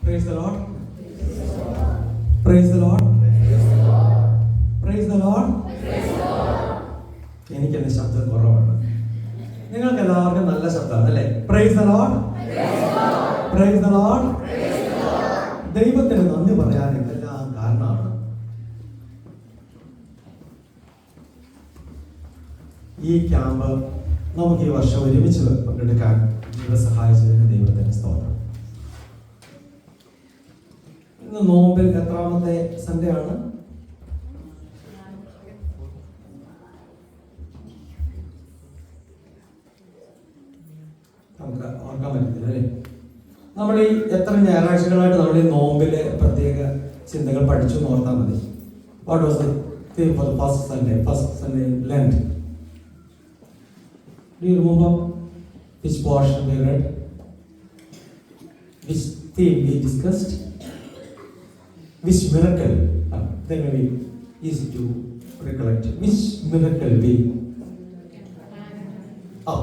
Praise the Lord. Praise the Lord. Praise the Lord. എനിക്കെന്റെ ശബ്ദം കുറവാണ്. നിങ്ങൾക്ക് എല്ലാവർക്കും നല്ല ശബ്ദമാണ് അല്ലേ? Praise the Lord. Praise the Lord. ദൈവത്തിന് നന്ദി പറയാൻ ഇതെല്ലാം കാരണമാണ്. ഈ ക്യാമ്പ് നമുക്ക് ഈ വർഷം ഒരുമിച്ച് പങ്കെടുക്കാൻ ദൈവം സഹായിച്ചതിന് ദൈവത്തിന് സ്തോത്രം. ഇന്ന് നോമ്പിൽ എത്രാമത്തെ സൺഡേ ആണ്? നമുക്ക് ഓർക്കാൻ പറ്റത്തില്ല അല്ലേ? നമ്മൾ ഈ എത്ര ഞായറാഴ്ചകളായിട്ട് നമ്മൾ ഈ നോമ്പിലെ പ്രത്യേക ചിന്തകൾ പഠിച്ചു എന്ന് ഓർത്താൽ മതി. What was the theme for the first Sunday in Lent? Do you remember which portion we read? Which theme we discussed? Which miracle? Then we easy to recollect. Which miracle we? Oh,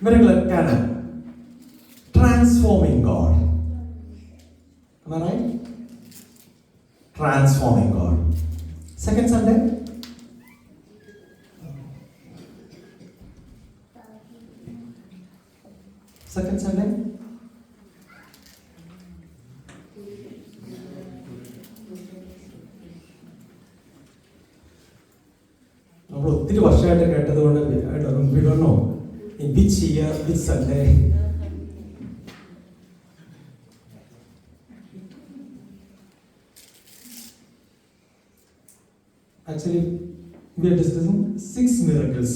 miracle at Cana. Transforming God. Am I right? Transforming God. Second Sunday. Second Sunday. നമ്മൾ ഒത്തിരി വർഷമായിട്ട് കേട്ടത് കൊണ്ട് we don't know in which year, which Sunday. Actually, we are discussing 6 miracles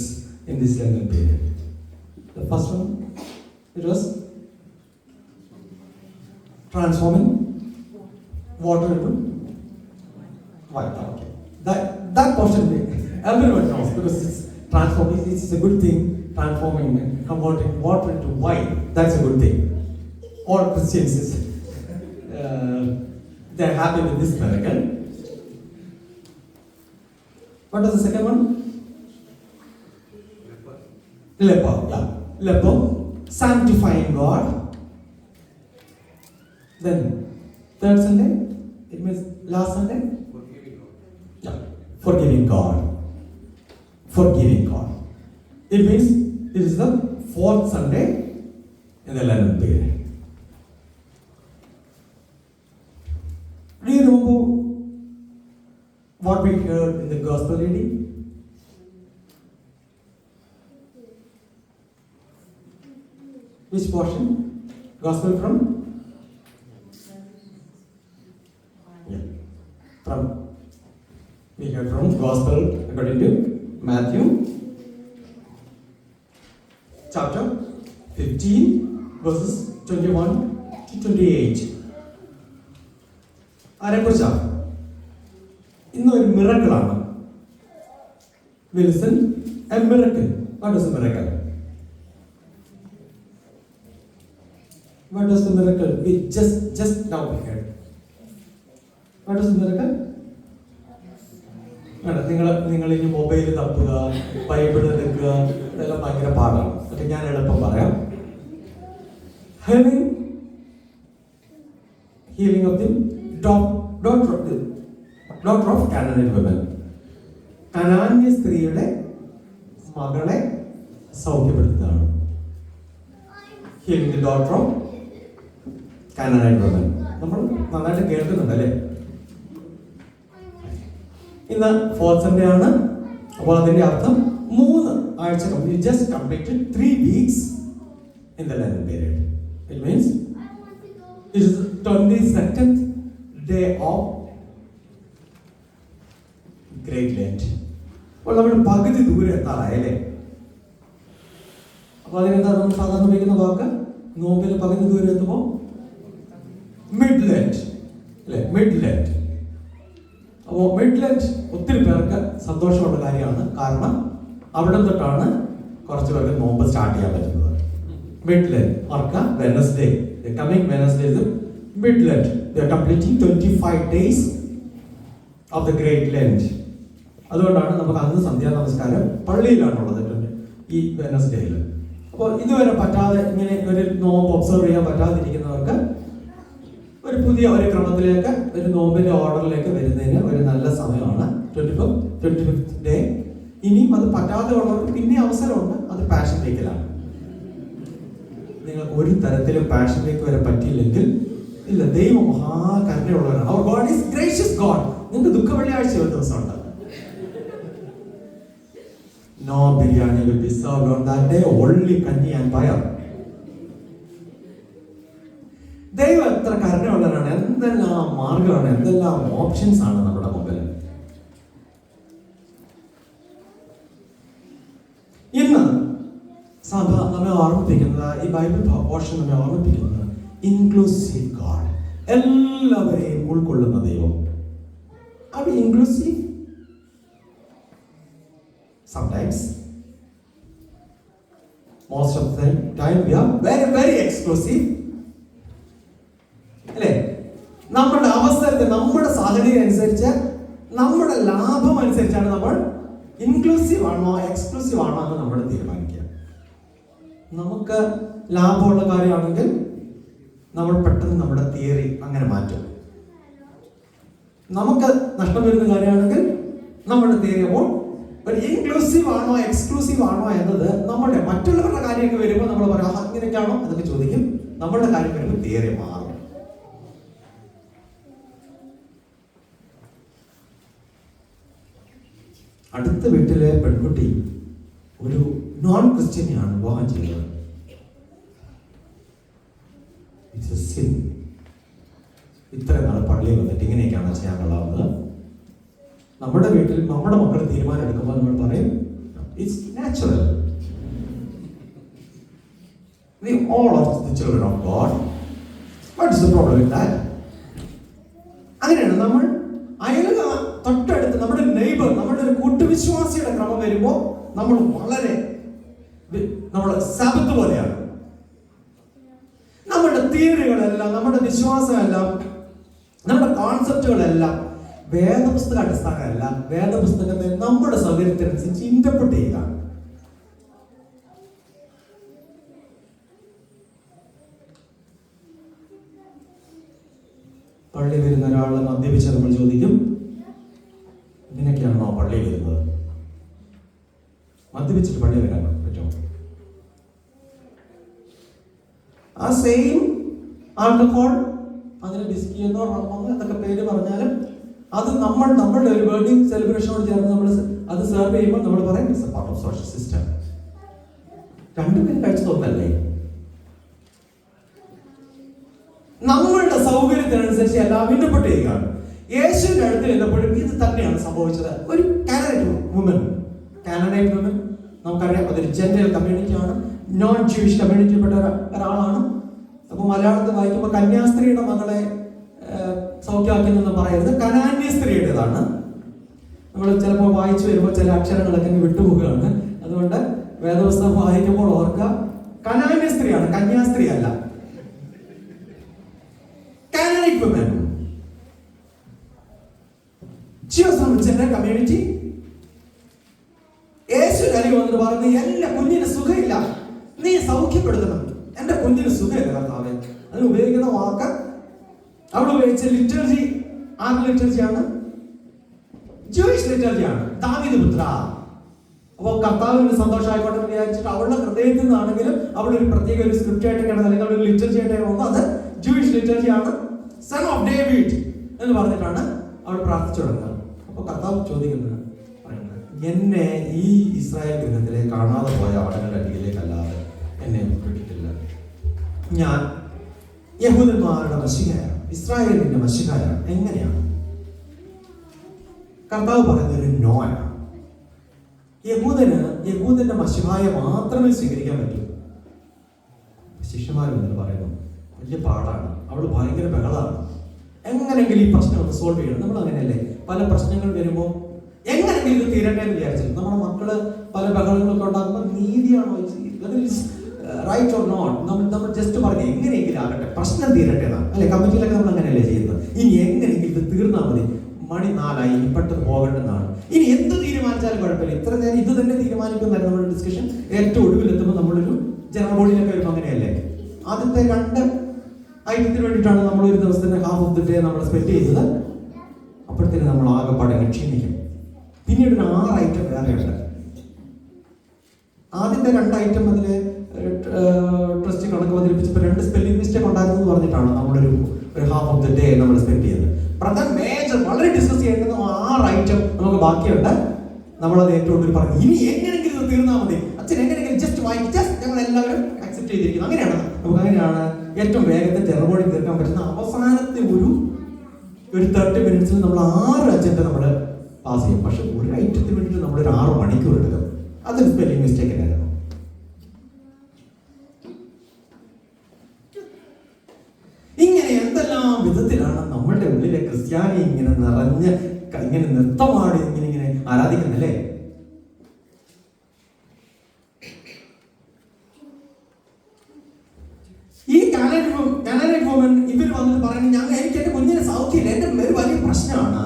in this Lenten period. The first one, it was transforming water into wine. Okay, that portion everyone knows because it's transforming. It's a good thing. Transforming and converting water into wine. That's a good thing. All Christians they're happy with this miracle. What was the second one? Leper. Yeah, leper. Sanctifying God. Then third Sunday, it means last Sunday. Forgiving God. Yeah, forgiving God. Forgiving God. It means it is the fourth Sunday in the Lenten period. Do you remember what we heard in the gospel reading? Which portion? Gospel from? Yeah. From. We heard from Gospel according to Matthew. Chapter 15, verses 21 to 28. ആരെക്കുറിച്ചാണ്? ഇന്നൊരു മിറക്കിളാണ്. We listen a miracle. What is a miracle? What is the miracle? We just now we heard. What is the miracle? നിങ്ങൾ ഇനി mobile തപ്പുക, Bible എടുക്കുക, ഇതെല്ലാം ഭയങ്കര പാടാണ്. പക്ഷെ ഞാൻ എളുപ്പം പറയാം. Healing of the daughter of Canaanian women. കനാന്യ സ്ത്രീയുടെ മകളെ സൗഖ്യപ്പെടുത്തുന്നതാണ്. Healing the daughter of Canaanian women. നമ്മൾ നന്നായിട്ട് കേൾക്കുന്നുണ്ടല്ലേ? ഇന്ന് ഫോർത്ത് സൺഡേ ആണ്. അപ്പോൾ അതിന്റെ അർത്ഥം 3 ആഴ്ച just completed 3 weeks in the Lenten period. It means it is the 22nd day of Great Lent. അപ്പോൾ നമ്മൾ പകുതി ദൂരം എത്താറായല്ലേ? അപ്പോൾ അതിനെന്താ നമ്മൾ സാധാരണ ഉപയോഗിക്കുന്ന വാക്ക്? നോമ്പിൽ പകുതി ദൂരം എത്തുമ്പോൾ മിഡ് ലെന്റ് അല്ലേ? Mid Lent. അപ്പോൾ മിഡ് ലെന്റ് ഒത്തിരി പേർക്ക് സന്തോഷമുള്ള കാര്യമാണ്. കാരണം അവിടെ തൊട്ടാണ് കുറച്ച് പേർക്ക് നോമ്പ് സ്റ്റാർട്ട് ചെയ്യാൻ പറ്റുന്നത്. മിഡ് ലെന്റ് ഓർക്കുക, Wednesday, coming Wednesday is mid Lent. They are completing 25 days of the great Lent. അതുകൊണ്ടാണ് നമുക്ക് അന്ന് സന്ധ്യാ നമസ്കാരം പള്ളിയിലാണുള്ളത് ഈ വെനസ്ഡേയിൽ. അപ്പോൾ ഇതുവരെ പറ്റാതെ ഇങ്ങനെ ഒരു നോമ്പ് ഒബ്സർവ് ചെയ്യാൻ പറ്റാതിരിക്കുന്നവർക്ക് ഒരു പുതിയ ഒരു ക്രമത്തിലേക്ക്, ഒരു നോമ്പിന്റെ ഓർഡറിലേക്ക് വരുന്നതിന് ഒരു നല്ല സമയമാണ് 25th ഡേ. ഇനിയും അത് പറ്റാതെ ഉള്ളവർക്ക് പിന്നെ അവസരമുണ്ട്. അത് പാഷൻ വീക്കിലാണ്. നിങ്ങൾക്ക് ഒരു തരത്തിലും പാഷൻ വീക്ക് വരെ പറ്റിയില്ലെങ്കിൽ ഇല്ല, ദൈവം മഹാകരുണയുള്ളവരാണ്. അവർ ഗോഡ് ഈസ് ഗ്രേഷ്യസ് ഗോഡ്. നിങ്ങൾക്ക് ദുഃഖ വെള്ളിയാഴ്ച ഒരു ദിവസമുണ്ട്. No biryani will be served on that day, only kanji and payam. ദൈവം എത്ര കരുണയുള്ളവരാണ്. എന്തെല്ലാം മാർഗമാണ്, എന്തെല്ലാം ഓപ്ഷൻസ് ആണ് നമ്മുടെ മുമ്പിൽ. ഇന്ന് സഭ നമ്മെ ഓർമ്മിപ്പിക്കുന്നത്, ഈ ബൈബിൾ പോർഷൻ നമ്മെ ഓർമ്മിപ്പിക്കുന്നത്, ഇൻക്ലൂസീവ് ഗോഡ്, എല്ലാവരെയും ഉൾക്കൊള്ളുന്ന ദൈവം. അത് inclusive. Sometimes, most of the time we are very, very exclusive. അല്ലേ? നമ്മുടെ അവസരത്തിൽ, നമ്മുടെ സാഹചര്യം അനുസരിച്ച്, നമ്മുടെ ലാഭം അനുസരിച്ചാണ് നമ്മൾ ഇൻക്ലൂസീവ് ആണോ എക്സ്ക്ലൂസീവ് ആണോ എന്ന് നമ്മൾ തീരുമാനിക്കുക. നമുക്ക് ലാഭമുള്ള കാര്യമാണെങ്കിൽ നമ്മൾ പെട്ടെന്ന് നമ്മുടെ തിയറി അങ്ങനെ മാറ്റും. നമുക്ക് നഷ്ടം വരുന്ന കാര്യമാണെങ്കിൽ നമ്മുടെ തിയറി അപ്പോൾ ഒരു ഇൻക്ലൂസീവ് ആണോ എക്സ്ക്ലൂസീവ് ആണോ എന്നത് നമ്മുടെ മറ്റുള്ളവരുടെ കാര്യമൊക്കെ വരുമ്പോൾ നമ്മൾ പറയാം അങ്ങനെയൊക്കെയാണോ അതൊക്കെ ചോദിക്കും. നമ്മളുടെ കാര്യം വരുമ്പോൾ തിയറി മാറും. അടുത്ത വീട്ടിലെ പെൺകുട്ടി ഒരു നോൺ ക്രിസ്ത്യനെയാണ് വിവാഹം ചെയ്യുന്നത്. It's a sin. ഇത്ര നാൾ പള്ളിയിൽ വന്നിട്ട് ഇങ്ങനെയൊക്കെയാണ് ചെയ്യാൻ കൊള്ളാവുന്നത്. നമ്മുടെ വീട്ടിൽ നമ്മുടെ മക്കൾ തീരുമാനം എടുക്കുമ്പോൾ നമ്മൾ പറയും it's natural. We all are the children of God. What is the problem with that? അങ്ങനെയാണ് നമ്മൾ തൊട്ടടുത്ത് നമ്മുടെ നെയ്ബർ, നമ്മുടെ ഒരു കൂട്ടുവിശ്വാസിയുടെ ക്രമം വരുമ്പോൾ നമ്മൾ വളരെ നമ്മുടെ സാബത്ത് പോലെയാണ്. നമ്മുടെ തിയറികളെല്ലാം, നമ്മുടെ വിശ്വാസമെല്ലാം, നമ്മുടെ കോൺസെപ്റ്റുകളെല്ലാം വേദപുസ്തക അടിസ്ഥാനമല്ല. വേദപുസ്തകത്തെ നമ്മുടെ സൗകര്യത്തിനനുസരിച്ച് ഇന്റർപ്രറ്റ് ചെയ്യുക. പള്ളി വരുന്ന ഒരാൾ മദ്യപിച്ച് നമ്മൾ ചോദിക്കും, ഇതിനൊക്കെയാണോ പള്ളി വരുന്നത്? മദ്യപിച്ചിട്ട് പള്ളി വരാൻ പറ്റുമോ? ആ സെയിം ആൽക്കഹോൾ, അതിന് വിസ്കി എന്നോ റമ്മോ എന്നൊക്കെ പേര് പറഞ്ഞാലും അത് നമ്മളുടെ ഒരു വെഡിങ് സെലിബ്രേഷനോട് ചേർന്ന് നമ്മൾ അത് സെർവ് ചെയ്യുമ്പോൾ നമ്മൾ പറയും it's A part of social system. രണ്ടുപേരും കഴിച്ചു തോന്നല്ലേ? നമ്മളുടെ സൗകര്യത്തിനനുസരിച്ച് എല്ലാം ഇന്റർപ്രറ്റ് ചെയ്യുകയാണ്. യേശുവിന്റെ അടുത്ത് ചെന്നപ്പോഴും ഇത് തന്നെയാണ് സംഭവിച്ചത്. ഒരു കാനനൈറ്റ് വുമൻ നമുക്കറിയാം, അതൊരു ജെൻറൽ കമ്മ്യൂണിറ്റിയാണ്, നോൺ ജൂയിഷ് കമ്മ്യൂണിറ്റിയിൽപ്പെട്ട ഒരാളാണ്. അപ്പൊ മലയാളത്തിൽ വായിക്കുമ്പോൾ കന്യാസ്ത്രീയുടെ മകളെ സൗഖ്യമാക്കിയെന്ന് പറയരുത്, കനാന്യ സ്ത്രീയുടേതാണ്. നമ്മൾ ചിലപ്പോൾ വായിച്ചു വരുമ്പോൾ ചില അക്ഷരങ്ങളൊക്കെ വിട്ടുപോവുകയാണ്. അതുകൊണ്ട് വേദപുസ്തകം വായിക്കുമ്പോൾ ഓർക്കുക, കനാന്യ സ്ത്രീയാണ്, കന്യാസ്ത്രീ അല്ല. Canaanic woman. She was from a general community. Yeshu കാര്യം വന്നിട്ട് പറയുന്നത്, എന്റെ കുഞ്ഞിന് സുഖമില്ല, നീ സൗഖ്യപ്പെടുത്തണം. എന്റെ കുഞ്ഞിന് സുഖമില്ല കർത്താവേ. അതിന് ഉപയോഗിക്കുന്ന വാക്ക്, അവിടെ ഉപയോഗിച്ച ലിറ്റർജി ആരുടെ ലിറ്റർജിയാണ്? ജൂയിഷ് ലിറ്റർജിയാണ്. ദാവീദ് പുത്ര. അപ്പോൾ കർത്താവിന് സന്തോഷമായിക്കോട്ടെ എന്ന് വിചാരിച്ചിട്ട് അവളുടെ ഹൃദയത്തിൽ നിന്നാണെങ്കിലും അവിടെ ഒരു പ്രത്യേക ഒരു സ്ക്രിപ്റ്റ് ആയിട്ടൊക്കെയാണ്, അല്ലെങ്കിൽ അവിടെ ഒരു ലിറ്റർജി ആയിട്ടാണ് വന്നത്. അത് ജൂയിഷ് ലിറ്റർജിയാണ്. സൺ ഓഫ് ഡേവിഡ് എന്ന് പറഞ്ഞിട്ടാണ് അവൾ പ്രാർത്ഥിച്ചു തുടങ്ങുന്നത്. അപ്പോൾ കർത്താവ് ചോദിക്കുന്നത്, എന്നെ ഈ ഇസ്രായേൽ ഗൃഹത്തിലെ കാണാതെ പോയ ആളുകളുടെ അടിയിലേക്കല്ലാതെ എന്നെ വിട്ടിട്ടില്ല. ഞാൻ യഹൂദന്മാരുടെ മശിഹയാണ്, ഇസ്രായേലിന്റെ മശിഹയാണ്. എങ്ങനെയാണ്? കർത്താവ് പറയുന്നത് ഒരു നോയാണ്. യഹൂദന്റെ മശിഹായെ മാത്രമേ സ്വീകരിക്കാൻ പറ്റൂ. ശിഷ്യന്മാർ എന്ന് പറയുന്നു വലിയ പാടാണ്, അവള് ഭയങ്കര ബഹളമാണ്. എങ്ങനെങ്കിലും ഈ പ്രശ്നം ഒന്ന് സോൾവ് ചെയ്യണം. നമ്മൾ അങ്ങനെയല്ലേ, പല പ്രശ്നങ്ങൾ വരുമ്പോൾ എങ്ങനെങ്കിലും ഇത് തീരട്ടെ എന്ന് വിചാരിച്ചു നമ്മുടെ മക്കള് പല ബഹളങ്ങളൊക്കെ ഉണ്ടാകുമ്പോൾ നീതിയാണോ റൈറ്റ് ഓർ നോട്ട് നമ്മൾ ജസ്റ്റ് പറഞ്ഞ എങ്ങനെയെങ്കിലും ആകട്ടെ, പ്രശ്നം തീരട്ടെ എന്നാണ് അല്ലെ. കമ്മിറ്റിയിലൊക്കെ നമ്മൾ അങ്ങനെയല്ലേ ചെയ്യുന്നത്. ഇനി എങ്ങനെയെങ്കിലും ഇത് തീർന്നാൽ മതി, മണി 4 ഇനി പെട്ടെന്ന് പോകേണ്ടതാണ്. ഇനി എന്ത് തീരുമാനിച്ചാലും കുഴപ്പമില്ല, ഇത്ര നേരം ഇത് തന്നെ തീരുമാനിക്കുന്നതാണ് നമ്മുടെ ഡിസ്കഷൻ. ഏറ്റവും ഒടുവിലെത്തുമ്പോൾ നമ്മളൊരു ജനറൽ ബോഡിയിലൊക്കെ വരുമ്പോൾ അങ്ങനെയല്ലേ? ആദ്യത്തെ 2 ഐറ്റത്തിന് വേണ്ടിയിട്ടാണ് നമ്മൾ ഒരു ദിവസത്തിന്റെ ഹാഫ് ഓഫ് ദി ഡേ നമ്മൾ സ്പെൻഡ് ചെയ്തത്. അപ്പോഴത്തേന് നമ്മൾ ആകെപ്പാടെ ക്ഷീണിക്കും. പിന്നീട് ഒരു 6 ഐറ്റം വേറെയുണ്ട്. ആദ്യത്തെ 2 ഐറ്റം അതിൽ ട്രസ്റ്റ് കണക്ക് അവതരിപ്പിച്ചപ്പോൾ 2 സ്പെല്ലിംഗ് മിസ്റ്റേക്ക് ഉണ്ടായിരുന്നു എന്ന് പറഞ്ഞിട്ടാണ് നമ്മളൊരു ഹാഫ് ഓഫ് ദി ഡേ നമ്മൾ സ്പെൻഡ് ചെയ്തത്. പ്രധാന മേജർ വളരെ ഡിസ്കസ് ചെയ്യേണ്ടുന്ന 6 ഐറ്റം നമുക്ക് ബാക്കിയുണ്ട്. നമ്മളത് ഏറ്റവും കൂടുതൽ പറഞ്ഞു, ഇനി എങ്ങനെയെങ്കിലും ഇത് തീർന്നാൽ മതി, അച്ഛൻ എങ്ങനെയെങ്കിലും ജസ്റ്റ് വായിക്കും, ജസ്റ്റ് ഞങ്ങൾ എല്ലാവരും അക്സെപ്റ്റ് ചെയ്തിരിക്കുന്നു. അങ്ങനെയാണ് നമുക്ക്, അങ്ങനെയാണ് ഏറ്റവും വേഗത്തിൽ ജനറൽ ബോഡി തീർക്കാൻ പറ്റുന്ന അവസാനത്തെ ഒരു 30 മിനിറ്റ്സിൽ നമ്മൾ 6 അജണ്ട നമ്മൾ പാസ് ചെയ്യും. പക്ഷെ ഒരു ഐറ്റത്തിന് വേണ്ടിയിട്ട് നമ്മളൊരു 6 മണിക്കൂർ എടുക്കും. അതൊരു സ്പെല്ലിംഗ് മിസ്റ്റേക്ക് ആയിരുന്നു. ഇങ്ങനെ എന്തെല്ലാം വിധത്തിലാണ് നമ്മളുടെ ഉള്ളിലെ ക്രിസ്ത്യാനി ഇങ്ങനെ നിറഞ്ഞ് ഇങ്ങനെ നൃത്തമാടി ഇങ്ങനെ ഇങ്ങനെ ആരാധിക്കുന്നല്ലേ? ഈ കാനഡൈറ്റ് വുമൻ ഇവർ വന്നിട്ട് പറയുന്നത്, എനിക്ക് എന്റെ കുഞ്ഞിനെ സൗഖ്യമില്ല, എന്റെ ഒരു വലിയ പ്രശ്നമാണ്,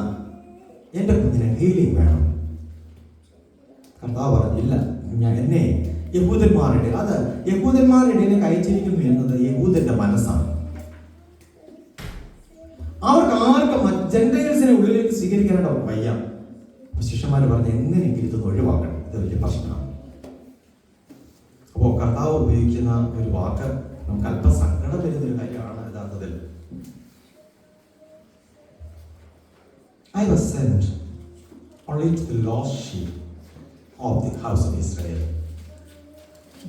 എന്റെ കുഞ്ഞിനെ ഹീലിംഗ് വേണം. കർത്താവ് പറഞ്ഞില്ല, എന്നെ യഹൂദന്മാരുടെ ഇടയിലേക്ക് അയച്ചിരിക്കുന്നു എന്നത് യഹൂദന്റെ മനസ്സാണ്. അവർക്ക് ആർക്കും ജെന്റൈൽസിനെ ഉള്ളിലേക്ക് സ്വീകരിക്കാനായിട്ട് അവർക്ക് വയ്യ. ശിഷ്യന്മാർ പറഞ്ഞ് എങ്ങനെയെങ്കിലും ഇത് ഒഴിവാക്കണം, ഇത് വലിയ പ്രശ്നമാണ്. അപ്പോൾ കർത്താവ് ഉപയോഗിക്കുന്ന ഒരു വാക്ക് നമുക്ക് അല്പം സങ്കടം വരുന്നൊരു കാര്യമാണ് യഥാർത്ഥത്തിൽ. I was sent only to the lost sheep of the house of Israel.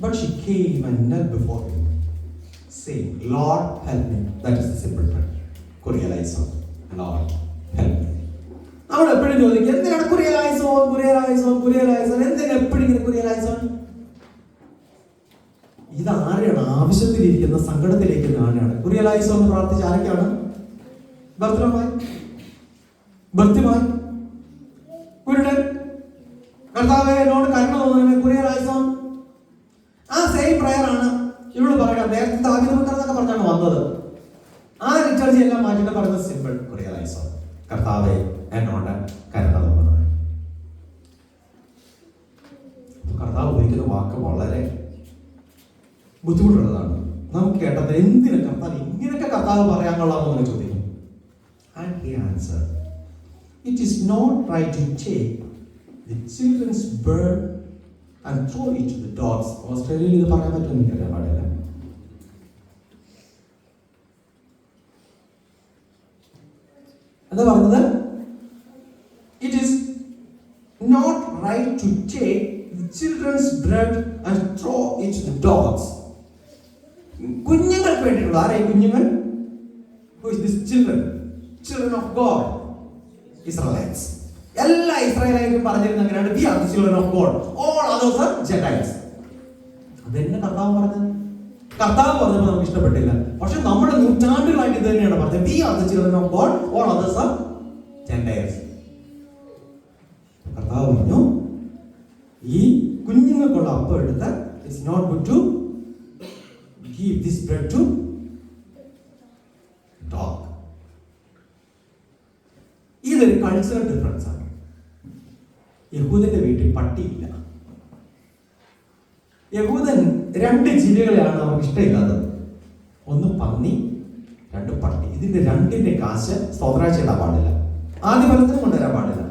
But she came and knelt before him, saying, Lord, help me. That is the simple prayer. Kurielaiso, Lord, help me. നമ്മൾ എപ്പോഴും ചോദിക്കും, എന്തിനാണ് കുറിയലായിസോ എന്തിനാ എപ്പോഴും ഇങ്ങനെ കുറിയലായിസോ? ഇത് ആരെയാണ്? ആവശ്യത്തിലിരിക്കുന്ന, സങ്കടത്തിലിരിക്കുന്ന ആരെയാണ് കുറിയലായിസോ എന്ന് പ്രാർത്ഥിച്ച? ആരൊക്കെയാണ്? ഭർത്തിമായി കുരുടൻ, കർത്താവേ എന്നോട് കരുണ തോന്നുന്നു, കുറിയലായിസോ. ആ സെയിം പ്രയർ ആണ് ഇവിടെ പറയാം. നേരത്തെ താവിനൊക്കെ പറഞ്ഞാണ് വന്നത്. ആ ലിറ്റർജി എല്ലാം മാറ്റിട്ട് പറയുന്നത് സിമ്പിൾ കുറിയലായിസോ, കർത്താവേ എന്നോട് കരുണ തോന്നുന്നു. കർത്താവ് ഉപയോഗിക്കുന്ന വാക്ക് വളരെ ബുദ്ധിമുട്ടുള്ളതാണ്. നമുക്ക് കേട്ടത് എന്തിനാ കർത്താവ് ഇങ്ങനെയൊക്കെ കർത്താവ് പറയാൻ കൊള്ളാമെന്ന് ചോദിക്കും. And he answered, it is not right to take the children's bread and throw it to the dogs. ഓസ്ട്രേലിയയിൽ ഇത് പറയാൻ പറ്റുമെന്ന് എനിക്കറിയാൻ പാടില്ല. എന്താ പറഞ്ഞത്? It is not right to take the children's bread and throw it to the dogs. കുഞ്ഞുങ്ങൾക്ക് വേണ്ടിയിട്ടുള്ള, ആരായി കുഞ്ഞുങ്ങൾ? Who is this children? Children of God, Israelites. എല്ലാ ഇസ്രായേലും പറഞ്ഞിരുന്ന അങ്ങനെയാണ്, we are the children of God, all others are Gentiles. അതെന്നെ കർത്താവ് പറഞ്ഞത്. കർത്താവ് പറഞ്ഞപ്പോൾ നമുക്ക് ഇഷ്ടപ്പെട്ടില്ല. പക്ഷെ നമ്മുടെ നൂറ്റാണ്ടുകളായിട്ട് ഇത് തന്നെയാണ് പറഞ്ഞത്, we are the children of God, all others are Gentiles. കർത്താവ് പറഞ്ഞു, ഈ കുഞ്ഞുങ്ങൾക്കുള്ള അപ്പം എടുത്ത് it's not good to give this bread to dog. ഇതൊരു കൾച്ചറൽ ഡിഫറൻസ് ആണ്. യഹൂദന്റെ വീട്ടിൽ പട്ടിയില്ല. യഹൂദൻ 2 ജീവികളെയാണ് നമുക്ക് ഇഷ്ടമില്ലാത്തത്. 1 പന്നി, 2 പട്ടി. ഇതിന്റെ 2ന്റെ കാശ് സ്തോത്രാഴ്ച ഇടാൻ പാടില്ല, ആദ്യഫലത്തിന് കൊണ്ടുവരാൻ പാടില്ല.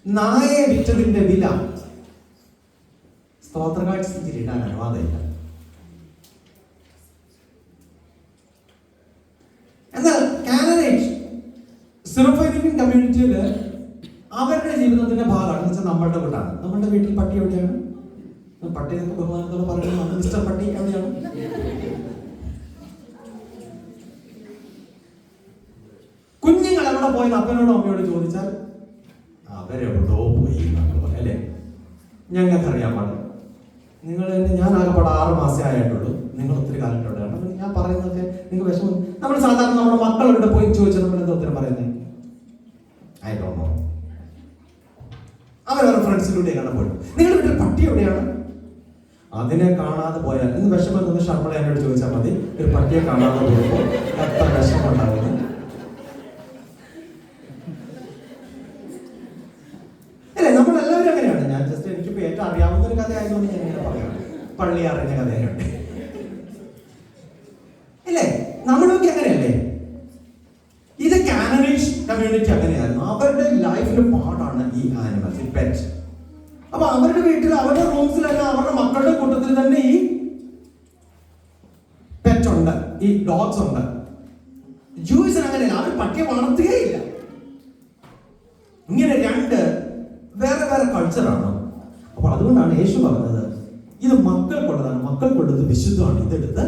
നായയെ വിറ്റതിന്റെ വില സ്തോത്രകാഴ്ചയിൽ ഇടാൻ അനുവാദമില്ല. എന്നാൽ കാനഡൈറ്റ് സിറോഫൈനിക് കമ്മ്യൂണിറ്റിയിൽ അവരുടെ ജീവിതത്തിന്റെ ഭാഗമാണ് എന്ന് വെച്ചാൽ നമ്മളുടെ വീട്ടാണ്. നമ്മളുടെ വീട്ടിൽ പട്ടി എവിടെയാണ്? പട്ടി എന്നൊക്കെ ബഹുമാനത്തോടെ പറയുന്നത് മിസ്റ്റർ പട്ടി എവിടെയാണ്? കുഞ്ഞുങ്ങൾ എവിടെ പോയെന്ന് അപ്പനോടും അമ്മയോട് ചോദിച്ചാൽ അവരെവിടോ പോയി അല്ലേ? ഞങ്ങൾക്കറിയാൻ പാടില്ല. ഞാൻ ആകെപ്പാടെ 6 മാസമേ ആയിട്ടുള്ളൂ, നിങ്ങൾ ഒത്തിരി കാലത്തോടെയാണ്. ഞാൻ പറയുന്നതൊക്കെ നിങ്ങൾക്ക് വിഷമം. നമ്മൾ സാധാരണ നമ്മുടെ മക്കളെവിടെ പോയി ചോദിച്ചാൽ നമ്മൾ എന്താ ഉത്തരം പറയുന്നത്? I don't know. അവരവരുടെ ഫ്രണ്ട്സിലൂടെ കാണാൻ പോയിട്ടു. നിങ്ങളുടെ വീട്ടിൽ പട്ടി എവിടെയാണ്? അതിനെ കാണാതെ പോയാൽ ഇന്ന് വിഷമം തോന്നുന്ന ശർമ്മള എന്നോട് ചോദിച്ചാൽ മതി, ഒരു പട്ടിയെ കാണാതെ പോയപ്പോൾ എത്ര വിഷമം ഉണ്ടാകുന്നത്. അല്ലേ, നമ്മളെല്ലാവരും അങ്ങനെയാണ്. ഞാൻ ജസ്റ്റ് എനിക്കിപ്പോൾ ഏറ്റവും അറിയാവുന്ന ഒരു കഥ ആയതുകൊണ്ട് അതുകൊണ്ട് ഞാൻ ഇങ്ങനെ പറയാം, പള്ളി അറിഞ്ഞ കഥയുണ്ട് അല്ലേ? നമ്മളൊക്കെ അങ്ങനെയല്ലേ? ഇത് കാനനീഷ് കമ്മ്യൂണിറ്റി അങ്ങനെയായിരുന്നു. അവരുടെ ലൈഫിന്റെ പാർട്ടാണ് ഈ ആനിമൽസ്, ഈ പെറ്റ്. അപ്പൊ അവരുടെ വീട്ടിൽ, അവരുടെ റൂംസിലെല്ലാം അവരുടെ മക്കളുടെ കൂട്ടത്തിൽ തന്നെ ഈ പെറ്റ് ഉണ്ട്, ഈ ഡോഗ്സ് ഉണ്ട്. ജൂയിസിന് അങ്ങനെയല്ല, അവർ പട്ടിയെ വളർത്തുകയില്ല. ഇങ്ങനെ രണ്ട് വേറെ വേറെ കൾച്ചറാണ്. അപ്പൊ അതുകൊണ്ടാണ് യേശു പറഞ്ഞത് ഇത് മക്കൾക്കുള്ളതാണ്, മക്കൾക്കുള്ളത് വിശുദ്ധമാണ്, ഇതെടുത്ത്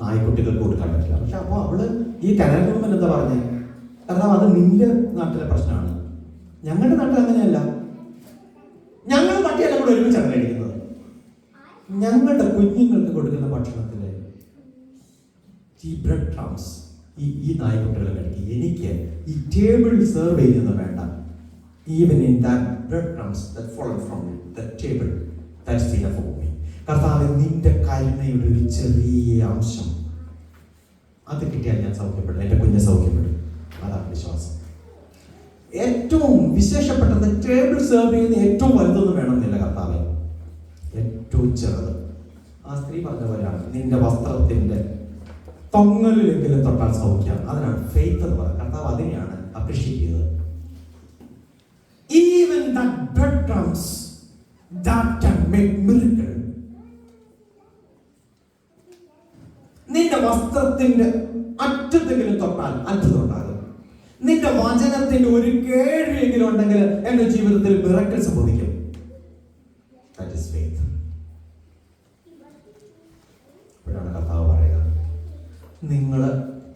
നായ്ക്കുട്ടികൾക്ക് കൊടുക്കാൻ പറ്റില്ല. പക്ഷെ അപ്പൊ അവള് ഈ കനാൽ ഗവൺമെന്റ് എന്താ പറഞ്ഞേ? കാരണം അത് നിന്റെ നാട്ടിലെ പ്രശ്നമാണ്, ഞങ്ങളുടെ നാട്ടിൽ അങ്ങനെയല്ല. ഞങ്ങൾ പട്ടിയെല്ലാം കൂടെ ഒരുമിച്ചാണ് കഴിക്കുന്നത്. ഞങ്ങളുടെ കുഞ്ഞുങ്ങൾക്ക് കൊടുക്കുന്ന ഭക്ഷണത്തില് ഈ ബ്രെഡ് ക്രംസ് ഈ നായ്ക്കുട്ടികൾ കഴിക്കും. എനിക്ക് ഈ ടേബിൾ സെർവ് ചെയ്യുന്നത് വേണ്ട. Even in that bread crumbs that fallen from the table, that's enough for me. കർത്താവേ, നിന്റെ കരുണയുടെ ഒരു ചെറിയ അംശം അത് കിട്ടിയാൽ ഞാൻ സൗഖ്യപ്പെടും, എൻ്റെ കുഞ്ഞ് സൗഖ്യപ്പെടും. അതാണ് വിശ്വാസം. ഏറ്റവും വിശേഷപ്പെട്ടത് ടേബിൾ സെർവ് ചെയ്യുന്ന ഏറ്റവും വലുതൊന്നും വേണമെന്നില്ല കർത്താവേ, ഏറ്റവും ചെറുത്. ആ സ്ത്രീ പറഞ്ഞ പോലെയാണ്, നിന്റെ വസ്ത്രത്തിന്റെ തൊങ്ങലിലെങ്കിലും തൊട്ടാൽ സൗഖ്യം. അതിനാണ് ഫെയ്ത്ത് എന്ന് പറയുന്നത്. കർത്താവ് അതിനെയാണ് അപ്രീഷിയേറ്റ് ചെയ്തത്. Even that breadcrumbs that can make miracle. നിന്റെ വസ്ത്രത്തിന്റെ അറ്റത്തെങ്കിലും തൊട്ടാൽ അത്ഭുതം ഉണ്ടാകും. നിന്റെ വചനത്തിന്റെ ഒരു കേഴിയെങ്കിലും ഉണ്ടെങ്കിൽ എന്റെ ജീവിതത്തിൽ മിറക്കിൾ സംഭവിക്കും. That is faith. അപ്പോഴാണ് കർത്താവ് പറയുക, നിങ്ങള്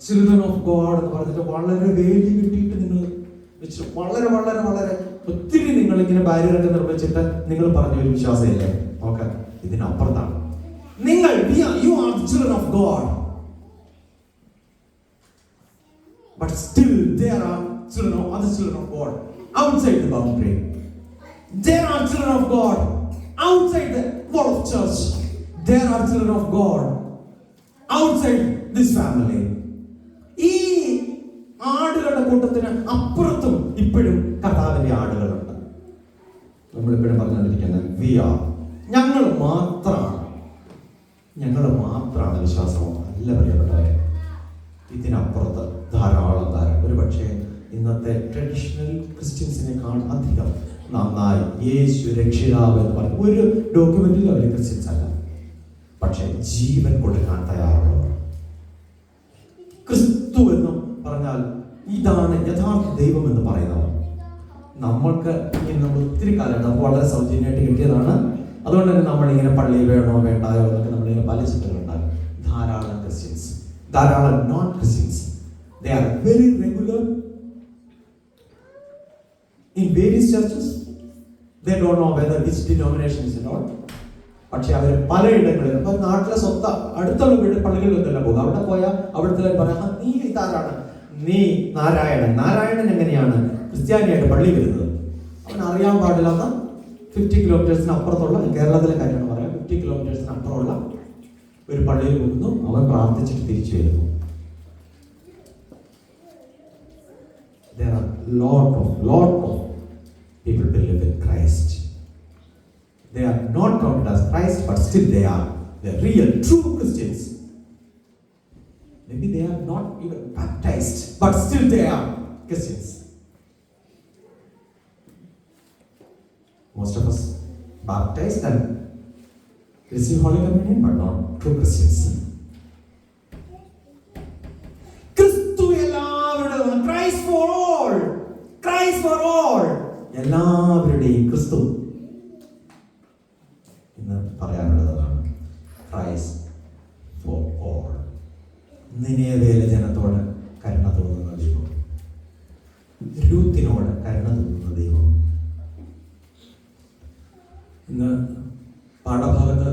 ചിൽഡ്രൻ ഓഫ് ഗോഡ് എന്ന് പറഞ്ഞിട്ട് വളരെ വേലി കിട്ടിയിട്ട് നിങ്ങൾ വെച്ച് വളരെ വളരെ വളരെ ഒത്തിരി നിങ്ങൾ ഇങ്ങനെ ബാരിയറൊക്കെ നിർമ്മിച്ചിട്ട് നിങ്ങൾ പറഞ്ഞ ഒരു വിശ്വാസമില്ലേ? ഓക്കെ, ഇതിനപ്പുറത്താണ് നിങ്ങൾ. You are the children of God, but still there are other children of God outside the boundary. There are children of God outside the wall of church. There are children of God outside this family. ഈ ആടുകളുടെ കൂട്ടത്തിന് അപ്പുറത്തും ഇപ്പോഴും കർത്താവിന്റെ ആടുകളുണ്ട്. നമ്മളിപ്പോഴും പറഞ്ഞുകൊണ്ടിരിക്കുന്നത് ഞങ്ങൾ മാത്രമാണ് വിശ്വാസം അല്ല പ്രിയപ്പെട്ടവരെ. ഇതിനപ്പുറത്ത് ധാരാളം ഒരു പക്ഷേ ഇന്നത്തെ ട്രഡീഷണൽ ക്രിസ്ത്യൻസിനേക്കാൾ അധികം നന്നായി യേശു രക്ഷിതാവ് എന്ന് പറഞ്ഞ ഒരു ഡോക്യുമെന്റിൽ അവർ ക്രിസ്ത്യൻസ് അല്ല, പക്ഷെ ജീവൻ കൊടുക്കാൻ തയ്യാറുള്ളവർ. ക്രിസ്തു എന്ന് പറഞ്ഞാൽ ഇതാണ് യഥാർത്ഥ ദൈവം എന്ന് പറയുന്നവർ. നമ്മൾക്ക് ഇങ്ങനെ നമ്മൾ ഒത്തിരി കാലം വളരെ സൗജന്യമായിട്ട് കിട്ടിയതാണ്. അതുകൊണ്ട് തന്നെ നമ്മളിങ്ങനെ പള്ളി വേണോ വേണ്ടായോ എന്നൊക്കെ നമ്മളിങ്ങനെ പല ചിന്തകളുണ്ടാകും. ധാരാളം ക്രിസ്ത്യൻസ്, ധാരാളം non Christians, they are very regular in various churches. They don't know whether which denomination is all. പക്ഷെ അവർ പലയിടങ്ങളിൽ നാട്ടിലെ അടുത്തുള്ള വീട് പള്ളികളിലൊന്നുമല്ല പോകുക. അവിടെ പോയാൽ അവിടുത്തെ പറയാം, നീ ഇതാരാണ്? നീ നാരായണൻ എങ്ങനെയാണ് ക്രിസ്ത്യാനിയായിട്ട് പള്ളി വരുന്നത്? അവൻ അറിയാൻ പാടില്ലാത്ത 50 കിലോമീറ്റേഴ്സിന് അപ്പുറത്തുള്ള, കേരളത്തിലെ കാര്യമാണ് പറയാം, 50 കിലോമീറ്റേഴ്സിന് അപ്പുറമുള്ള ഒരു പള്ളിയിൽ പോകുന്നു, അവൻ പ്രാർത്ഥിച്ചിട്ട് തിരിച്ചു വരുന്നു. There are lot of people believe in Christ. They are not counted as Christ, but still they are the real, true Christians. Maybe they are not even baptized, but still they are Christians. Most of us baptized and receive Holy Communion, but not true Christians. Christu എല്ലാവരുടെയും, Christ for all, Christ for all, എല്ലാവരുടെയും ക്രിസ്തു എന്ന് പറയാനുള്ളതാണ്. Christ for all. നിനവേലെ ജനത്തോട് കരുണ തോന്നുന്ന ദൈവം, രൂത്തിനോട് കരുണ തോന്നുന്ന ദൈവം. ഇന്ന് പാഠഭാഗത്ത്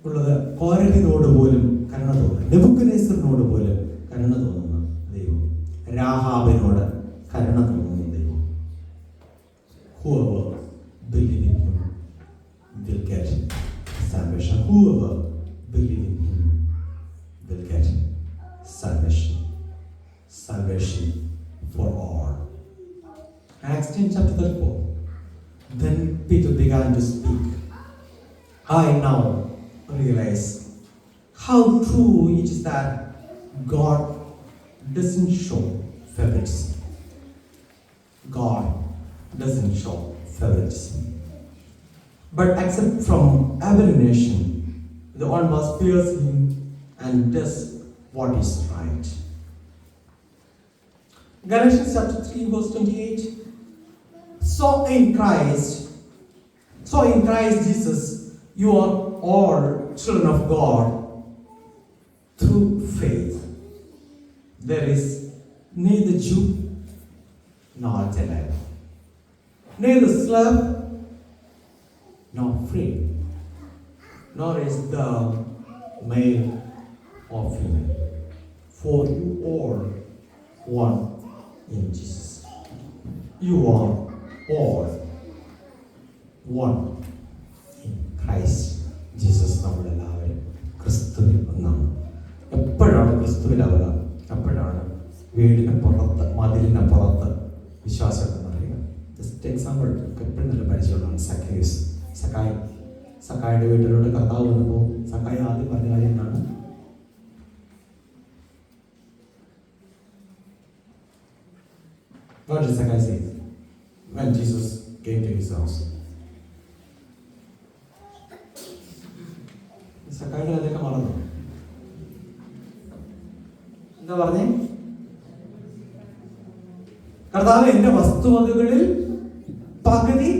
ഉള്ളത് കോരഹിനോട് പോലും കരുണ തോന്നുന്നു, നെബൂഖദ്നേസറിനോട് പോലും കരുണ തോന്നുന്ന ദൈവം, രാഹാബിനോട് കരുണ തോന്നുന്ന ദൈവം. Whoever believes in him will get salvation. Whoever believes in him will get salvation. Salvation for all. Acts 10 chapter 34. Then Peter began to speak I now realize how true it is that God doesn't show favorites. God doesn't show favorites. But except from every nation, the one must fears him and does what is right. Galatians chapter 3, verse 28. So in Christ Jesus, you are all children of God through faith. There is neither Jew nor Gentile, neither slave nor free, nor is the male or female, for you all one in Jesus. You are all one in Christ Jesus. നമ്മളെല്ലാവരും ക്രിസ്തുവിൽ ഒന്നാണ്. എപ്പോഴാണ് ക്രിസ്തുവിലാവുക? അപ്പോഴാണ് വീടിന് പുറത്ത്, മതിലിന് പുറത്ത് വിശ്വാസം എന്നറിയുക. ജസ്റ്റ് എക്സാമ്പിൾ എപ്പോഴും നല്ല പരിചയമുള്ളതാണ് സക്കായുടെ വീട്ടിലോട്ട് കർത്താവ് വന്നപ്പോൾ സക്കായി ആദ്യം പറഞ്ഞ കാര്യം എന്താണ്? What did Sakai say when Jesus came to his house? സക്കായുടെ കഥയൊക്കെ മറന്നു. എന്താ പറഞ്ഞേ? കർത്താവ് എന്റെ വസ്തുവകകളിൽ പകുതി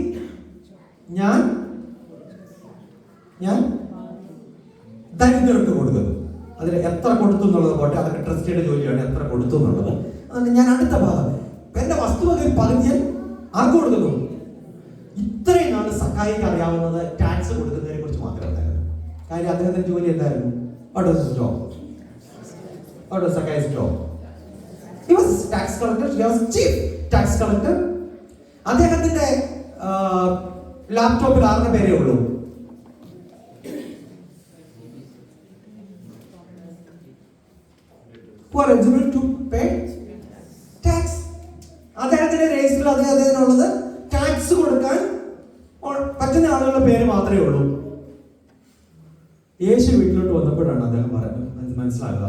ഞാൻ ദരിദ്രർക്ക് കൊടുക്കുന്നു. അതിൽ എത്ര കൊടുത്തു എന്നുള്ളത് പോട്ടെ, അതൊക്കെ ട്രസ്റ്റിയുടെ ജോലിയാണ്, എത്ര കൊടുത്തു എന്നുള്ളത്. അതുകൊണ്ട് ഞാൻ അടുത്ത ഭാഗം എന്റെ വസ്തുവകയിൽ പകുതി ആർക്ക് കൊടുക്കുന്നു? ഇത്രയും നാൾ സക്കായിക്ക് അറിയാവുന്നത് ടാക്സ് കൊടുക്കുന്നതിനെ കുറിച്ച് മാത്രമേ ഉണ്ടായിരുന്നു. കാര്യം അദ്ദേഹത്തിന്റെ ജോലി എന്തായിരുന്നു? What was his job? What was Sakkai's job? He was tax collector. He was chief tax collector. അദ്ദേഹത്തിന്റെ ലാപ്ടോപ്പിൽ 6 പേരേ ഉള്ളൂ. Who are eligible to pay tax. അദ്ദേഹത്തിന്റെ രജിസ്റ്ററിൽ അദ്ദേഹത്തിനുള്ളത് ടാക്സ് കൊടുക്കാൻ പറ്റുന്ന ആളുകളുടെ പേര് മാത്രമേ ഉള്ളൂ. യേശു വീട്ടിലോട്ട് വന്നപ്പോഴാണ് അദ്ദേഹം മനസ്സിലാകുക,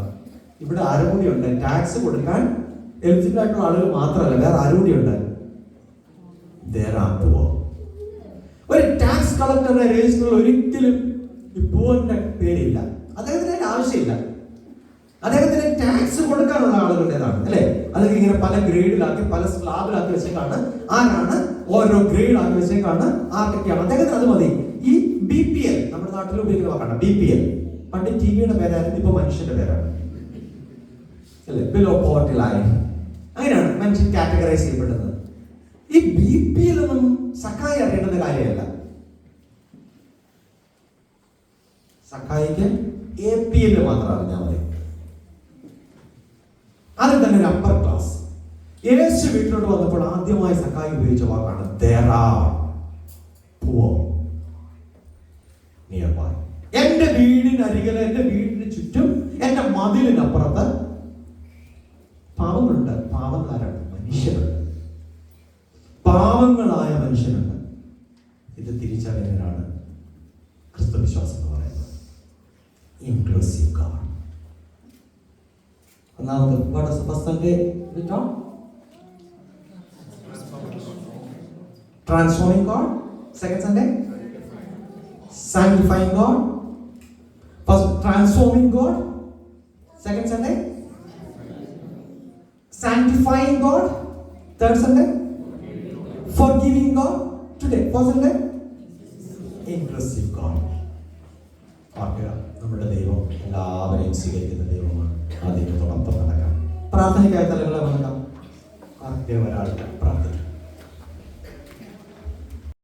ഇവിടെ ആരും കൂടി ഉണ്ട്, ടാക്സ് കൊടുക്കാൻ എലിജിബിൾ ആയിട്ടുള്ള ആളുകൾ മാത്രമല്ല, വേറെ ആരും കൂടി ഉണ്ട്. ഒരു ടാക്സ് കളക്ടറുടെ രജിസ്റ്ററിൽ ഒരിക്കലും ഈ പൂവന്റെ പേരില്ല. അദ്ദേഹത്തിന് അതിന്റെ ആവശ്യമില്ല. അദ്ദേഹത്തിന് ടാക്സ് കൊടുക്കാനുള്ള ആളുകളുടേതാണ്, അല്ലെ? അതൊക്കെ ഇങ്ങനെ പല ഗ്രേഡിലാക്കി, പല സ്ലാബിലാക്കി വെച്ചേക്കാണ്. ആരാണ് ഓരോ ഗ്രേഡാക്കി വെച്ചേക്കാണ്, ആർക്കൊക്കെയാണ്. അദ്ദേഹത്തിന് അത് മതി. ഈ BPL നമ്മുടെ നാട്ടിൽ ഉപയോഗിക്കുന്ന വാക്കാണ് BPL. പണ്ട് ടിവിയുടെ പേരായിരുന്നു, ഇപ്പൊ മനുഷ്യന്റെ പേരാണ്, അല്ലെ? Below poverty line. അങ്ങനെയാണ് മനുഷ്യൻ കാറ്റഗറൈസ് ചെയ്യപ്പെടുന്നത്. ഈ BPL ഒന്നും സക്കായി അറിയേണ്ടുന്ന കാര്യമല്ല. സക്കായിക്ക് APL മാത്രം അറിഞ്ഞാൽ മതി. അതിൽ തന്നെ ഒരു അപ്പർ ക്ലാസ്. യേശു വീട്ടിലോട്ട് വന്നപ്പോൾ ആദ്യമായി സക്കായി ഉപയോഗിച്ച വാക്കാണ് there are poor nearby. എന്റെ വീടിനരികില്, എന്റെ വീടിന് ചുറ്റും, എന്റെ മതിലിനപ്പുറത്ത് പാവങ്ങളുണ്ട്. പാവങ്ങളാരാണ്? മനുഷ്യരുണ്ട്. പാവങ്ങളായ മനുഷ്യരുണ്ട്. ഇത് തിരിച്ചറിയുന്നതിനാണ് ക്രിസ്തു വിശ്വാസം എന്ന് പറയുന്നത്. Inclusive God. ഒന്നാമത് what is the first Sunday we talk? Transforming God. Second Sunday, sanctifying God. First, transforming God. Second Sunday, sanctifying God. Third Sunday, forgiving God. Today, fourth Sunday, inclusive God. നമ്മുടെ ദൈവം എല്ലാവരെയും സ്വീകരിക്കുന്ന ദൈവമാണ്. ആ ദൈവത്തോടൊപ്പം നടക്കാം. പ്രാർത്ഥനയ്ക്കായി തലകളെ വണക്കാം. ഒരാൾക്ക് പ്രാർത്ഥിക്കാം.